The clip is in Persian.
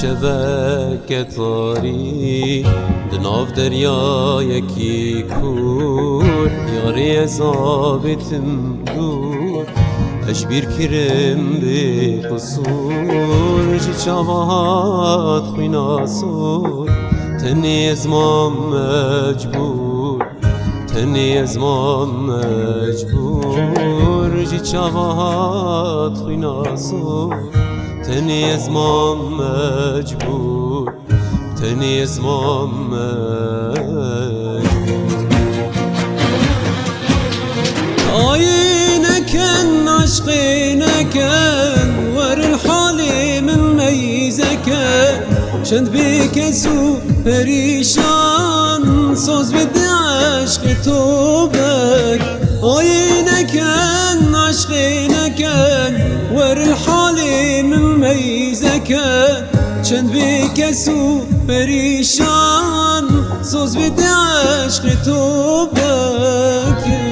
شبکه تاری دناف دریایکی کور یاری زابطم دور اجبیر کرم به قصور جی چاوات خوی ناسور تنی از ما مجبور تنی از ما مجبور جی چاوات خوی ناسور تنی از ما مجبور تنی از ما مجبور آینکن عشقینکن ور الحالی من میزکن چند بکسو پریشان سوز بده عشق تو بک آینکن عشقینکن ور الحالی من میزکن چند بکسو پریشان سوز بده عشق تو بک